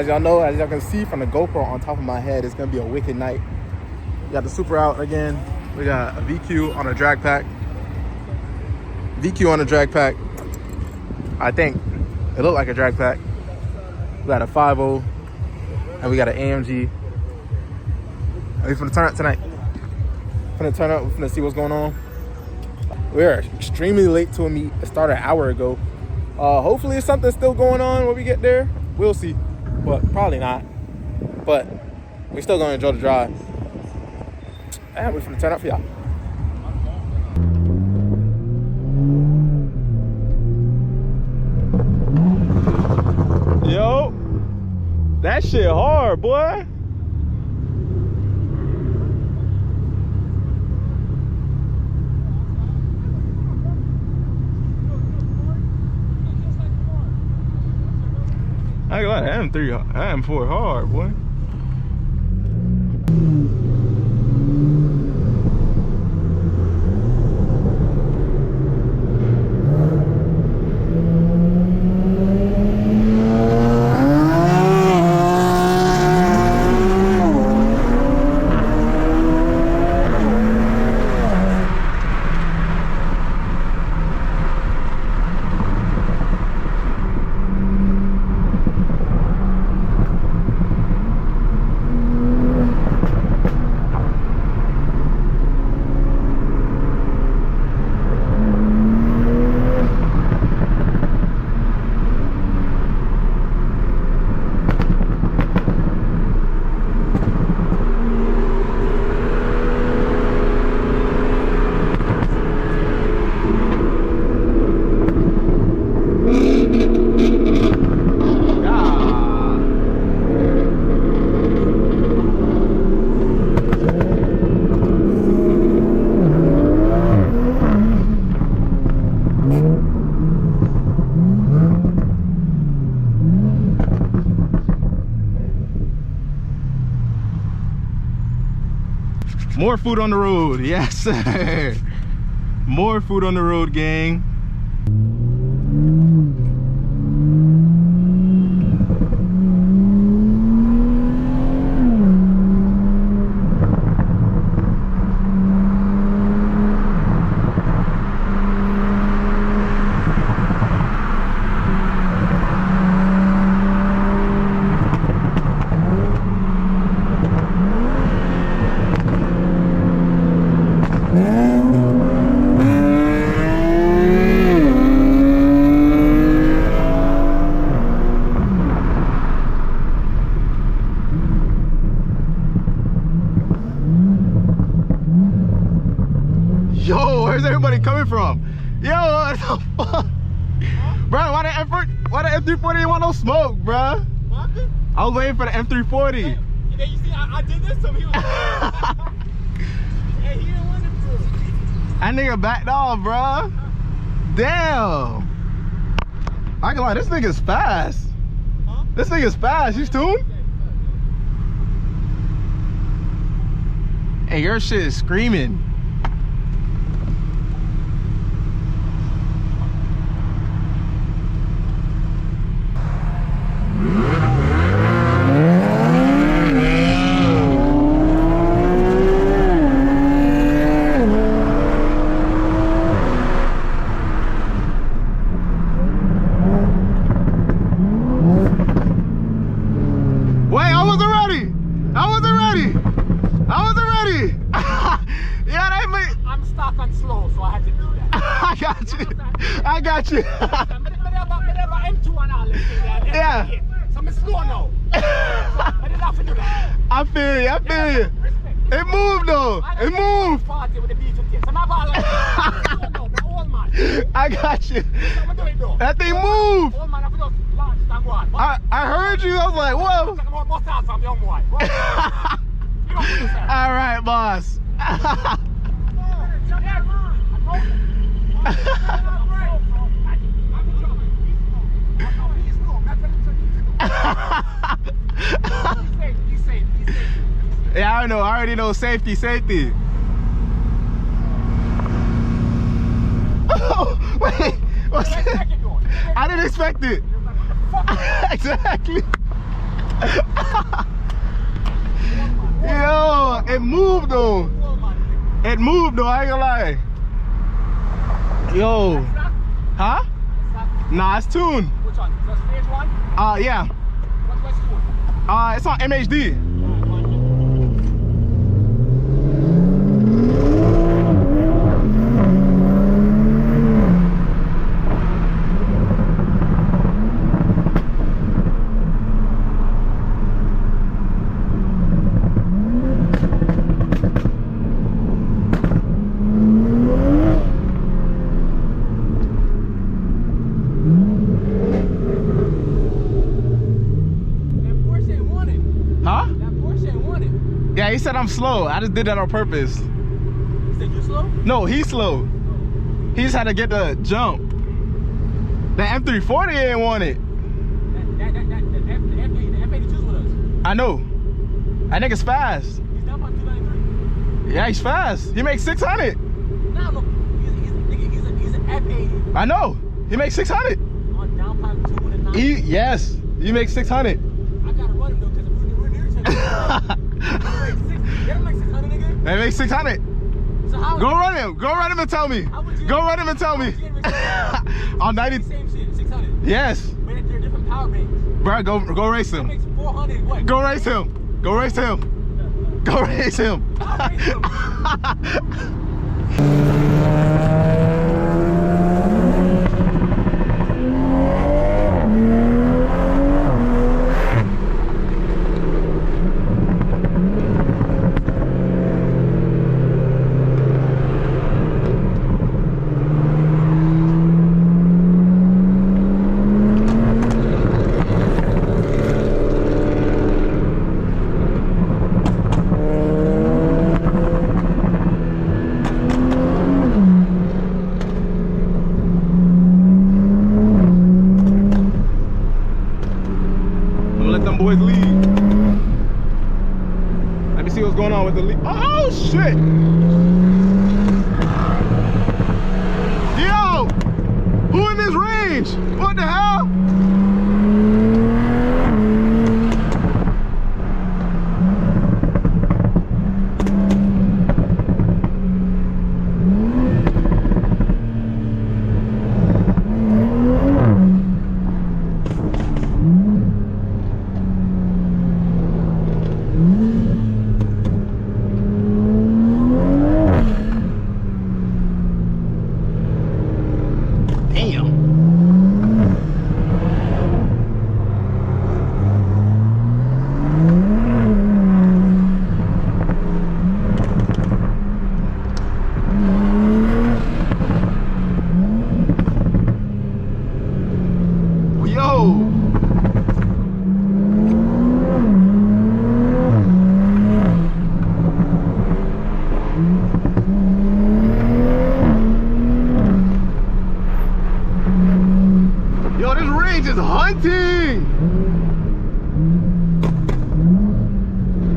As y'all know, as y'all can see from the GoPro on top of my head, it's gonna be a wicked night. We got the Supra out again. We got a VQ on a drag pack. VQ on a drag pack. I think it looked like a drag pack. We got a 5.0 and we got an AMG. And we finna turn up tonight. We're finna see what's going on. We're extremely late to a meet. It started an hour ago. Hopefully something's still going on when we get there. We'll see, but probably not. But we're still gonna enjoy the drive. And we're finna turn up for y'all. Yo, that shit hard, boy. I got that M3, M4 hard, boy. More food on the road, yes sir. More food on the road, gang. Yo, where's everybody coming from? Yo, what the fuck? Bro, why the M340 ain't want no smoke, bro? What? I was waiting for the M340. And then you see, I did this to him. He was hey, he didn't want it to. That nigga backed off, bro. Damn. I can lie, this nigga's fast. Huh? This nigga's fast. He's tuned? Hey, your shit is screaming. I got you. Yeah. I feel you. It moved though. It moved. I got you. That thing moved. I heard you. I was like, whoa. All right, boss. Yeah, I know. I already know. Safety. Oh, wait. What's that? I didn't expect it. Exactly. Yo, it moved though. It moved though, I ain't gonna lie. Yo. Huh? Nah, it's tuned. Which one? Just VH1? Yeah. What's tuned? It's on MHD. Yeah, he said I'm slow. I just did that on purpose. He said you slow? No, he's slow. He just had to get the jump. The M340 ain't want it. The F82's with us. I know. That nigga's fast. He's down by 293. Yeah, he's fast. He makes 600. No, he's an F80. I know. He makes 600. On down pipe 290. Yes, he makes 600. I gotta run him though, because we're near each other. Get him like 600 nigga. They make 600. So how Go run him. Go run him and tell me. Go run him and tell me. On 90. Same shit, 600. Yes. But they're different power banks. Bro, go race That him. makes 400 what? Go race him. Go race him. Go race him. I'll race him. Boys lead. Let me see what's going on with the lead. Oh shit! Yo! Who in this range? What the hell?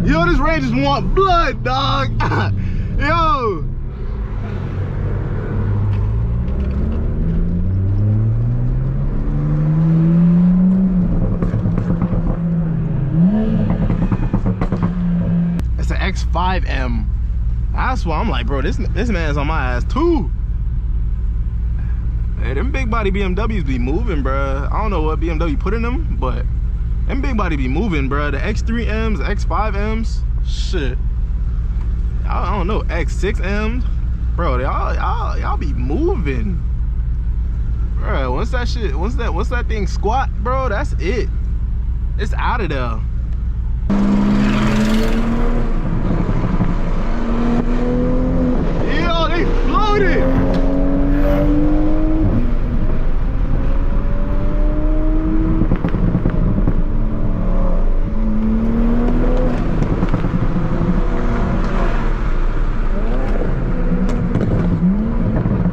Yo, this Rangers want blood, dog. Yo. It's an X5M. That's why I'm like, bro, this man's on my ass too. Hey, them big body BMWs be moving, bro. I don't know what BMW put in them, but them big body be moving, bro. The X3Ms, X5Ms, shit. I don't know, X6Ms, bro. Y'all be moving, bro. Once that thing squat, bro, that's it. It's out of there. Yo, they floated.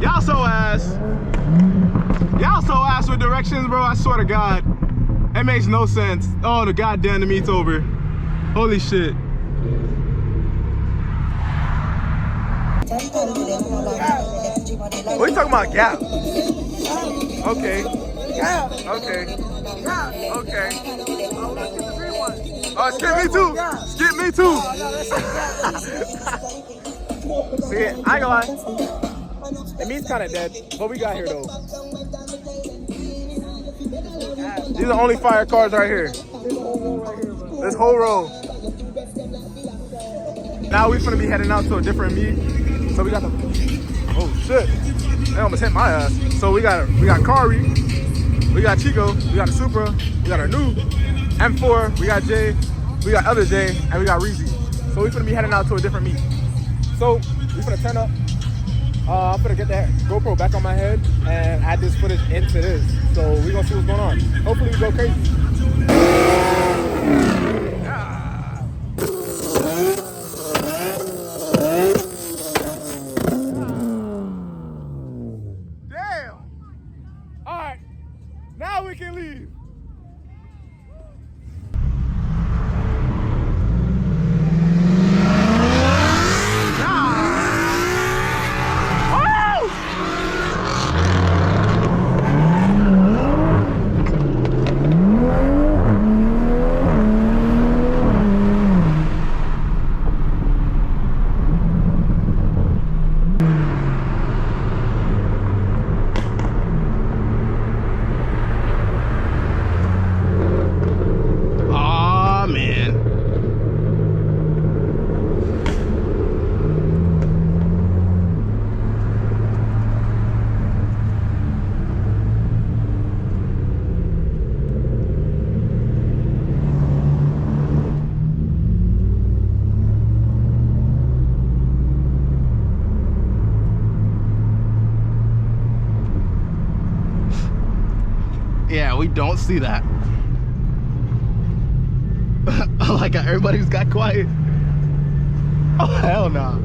Y'all so ass with directions, bro. I swear to God, it makes no sense. Oh, the goddamn, the meet's over. Holy shit. What are you talking about, gap? Okay. Yeah. Okay. Yeah. Okay. Oh, let's get the green one. Skip me too. Skip me too. See, I ain't gonna lie. The meat's kind of dead. What we got here though? These are the only fire cars right here. This whole row. Now we finna be heading out to a different meet. So we got the. Oh shit! They almost hit my ass. So we got Kari, we got Chico, we got the Supra, we got our new M4, we got Jay, we got other Jay, and we got Reezy. So we finna be heading out to a different meet. So we finna turn up. I'm finna get that GoPro back on my head and add this footage into this. So we gonna see what's going on. Hopefully we go crazy. Damn! Alright, now we can leave. Yeah, we don't see that. I like how everybody's got quiet. Oh, hell no.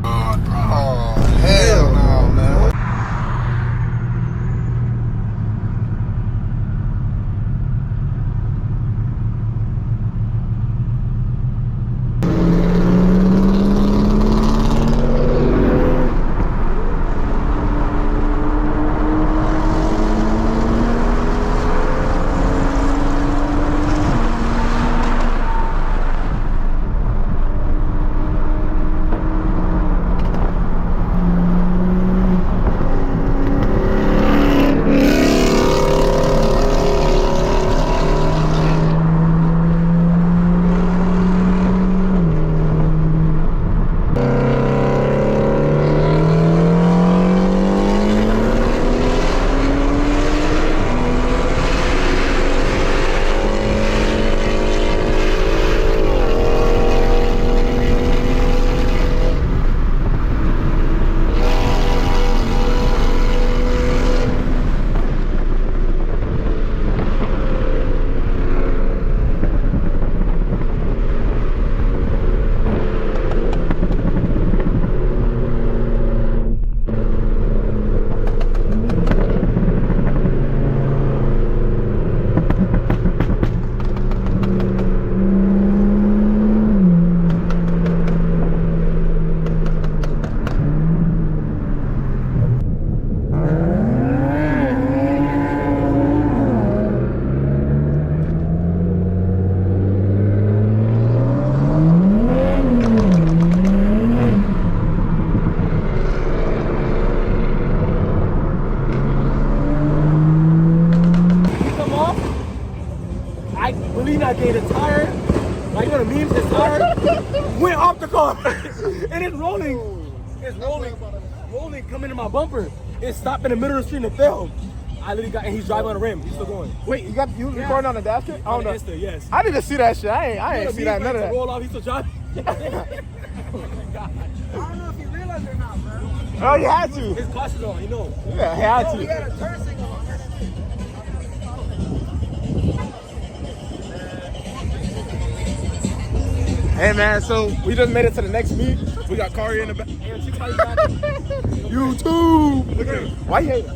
Oh, hell no, man. I gave a tire, like you know the memes, his tire went off the car and it's rolling. It's rolling, coming to my bumper. It stopped in the middle of the street and it fell. I literally got, and he's driving on the rim. He's still going. Wait, you recording on the basket? On the Insta, yes. I didn't see that shit. I ain't see that, none of that. Roll off, he's still driving. Oh my God. I don't know if you realized it or not, bro. Oh, you had to. His caution's on, you know. Yeah, he had to. He had a turn signal on. Hey man, so we just made it to the next meet. We got Kari in the back. YouTube. Look at him. Why you hate it?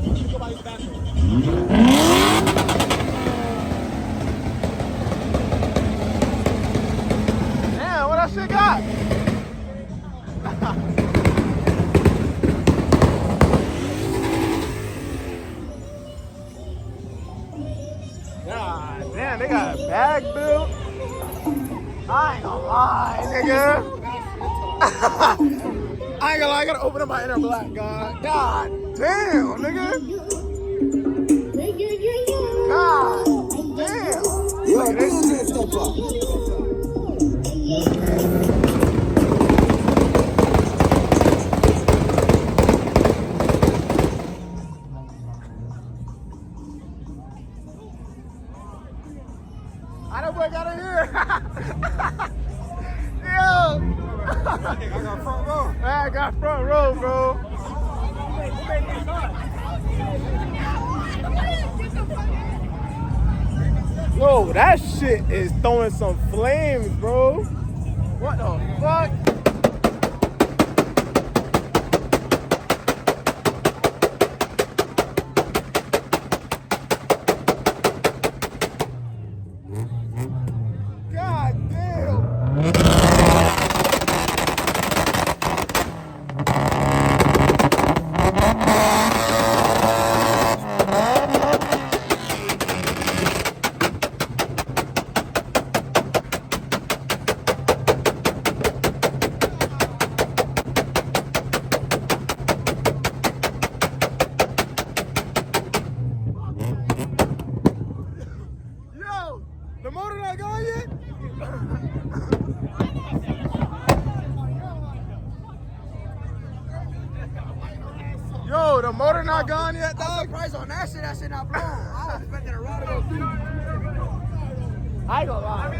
Damn, what that shit got? open up my inner black, God. God damn, nigga. God damn. Yo, this is step up. I know boy got in here. Yo. I got front row. I got front row, bro. Yo, that shit is throwing some flames, bro. What the fuck? God damn. Yo, the motor not going yet? Yo, the motor not gone yet, dog? Price on that shit not blown. I was expecting a rod to go through. I ain't gonna lie.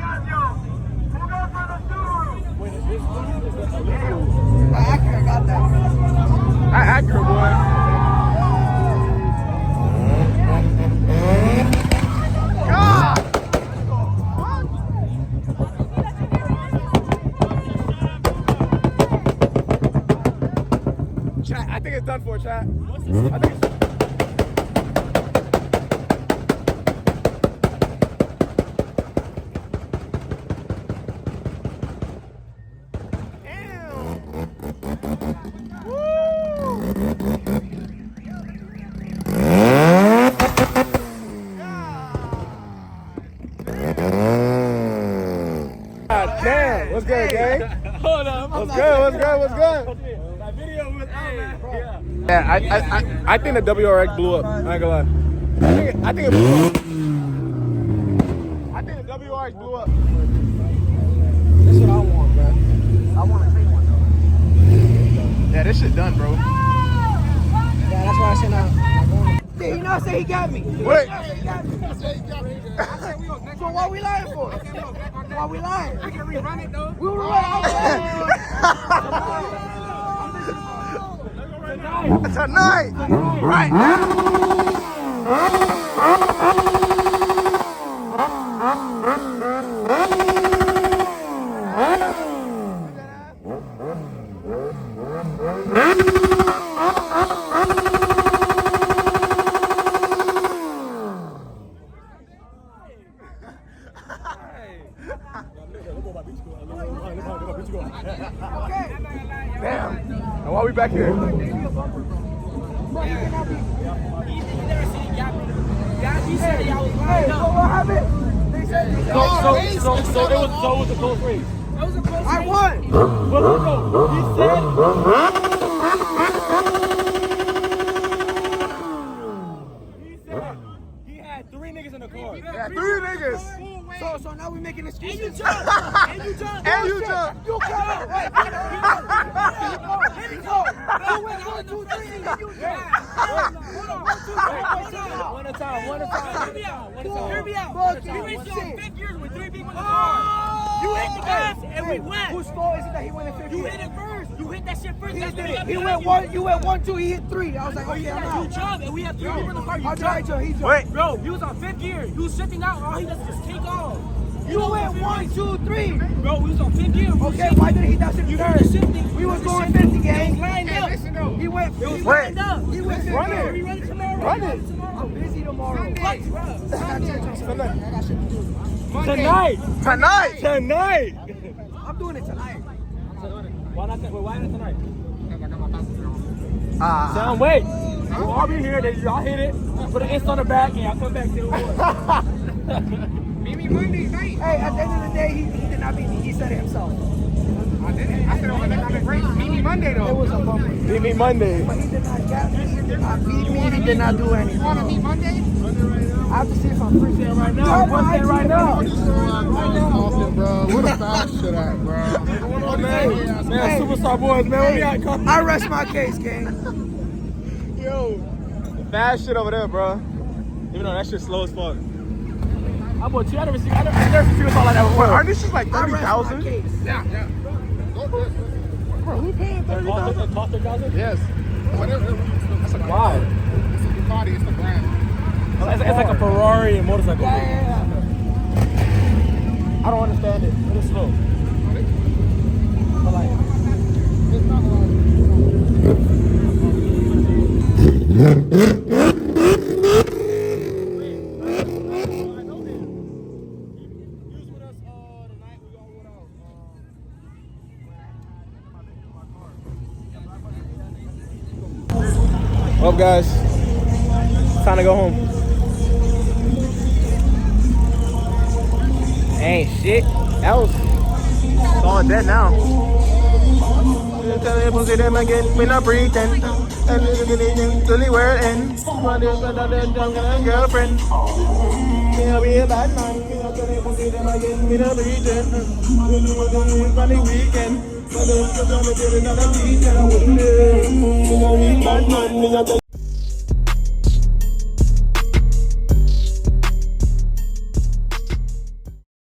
My Acura got that. That Acura, boy. God! Chat, I think it's done for, chat. I think it's God damn! What's good, gang? Hold up. What's good? What's good? What's good? That video was out, man. Yeah, I think the WRX blew up. I ain't gonna lie. I think it blew up. I think the WRX blew up. That's what I want, bro. I want a clean one, though. Yeah, this shit done, bro. Yeah, that's why I said not going. Yeah, you know I said he got me. Wait. He got me. So what we lying for? Why we lying? We can rerun it, though. We will run it. Tonight. Right Damn. Now why we back here? He said y'all was lying. So what happened? They said So it was a close race. I won. But no, he said he had 3 niggas in the car. Yeah, 3 niggas. So now we making excuses. And you jump. You come. Let me go. You went 1, 2, 3, and you jump. One at a time. Hear me out. We raced on 5th gears with 3 people in the car. You hit the gas and we went. Whose fault is it that he went in 5th You gear? hit it first. You hit that shit first. That's what we got He behind went you. 1, you went 1, 2, he hit 3. I was like, okay, I'm You out. jumped and we have 3 people in the car. You I'll try jumped. to. He jumped. Wait. Bro, he was on 5th gear. You was shifting out. All he does is just take off. You went 1, 2, 3. Bro, we was on 5th gear. Okay, why did he not shift You third? were shifting. We was going 50, gang. Lined up. He went. It was Wait. lined up. He went 50. Run it. We run it tomorrow. Run it. I'm busy tomorrow. What, bro? I got church on Sunday. I got shit to do. Tonight. I'm doing it tonight. Why not tonight? Ah. Sound wait. We'll all be here. Then y'all hit it. Put an inch on the back, and y'all come back to the wood. Hey, at the end of the day, he did not beat me. He said it himself. I didn't. I said it was a great. Meet me Monday though. It was a bumper. Meet me Monday. But he did not gas me. He did not feed me. He did not do anything. You want to meet Monday? I have to see if I'm free there right now. I'm on IG right now. Austin, bro. What a fast shit at, bro. Man, Superstar Boys, man. What we got, Carl? I rest my case, gang. Yo, fast shit over there, bro. Even though that shit's slow as fuck. I bought two. I never seen a superstar like that before. Aren't these just like I rest my 30,000? case. Yeah. Bro, who paying 30,000? Cost 30,000? Yes. That's a Why? It's a Ducati. It's the brand. It's like a Ferrari and motorcycle. Yeah. I don't understand it, but it's slow. But like, It's not Well, guys, time to go home. Ain't shit else. It's on dead now. We not pretend. Only word ends. Girlfriend. I'll be a bad man. We not pretend. Funny weekend. Another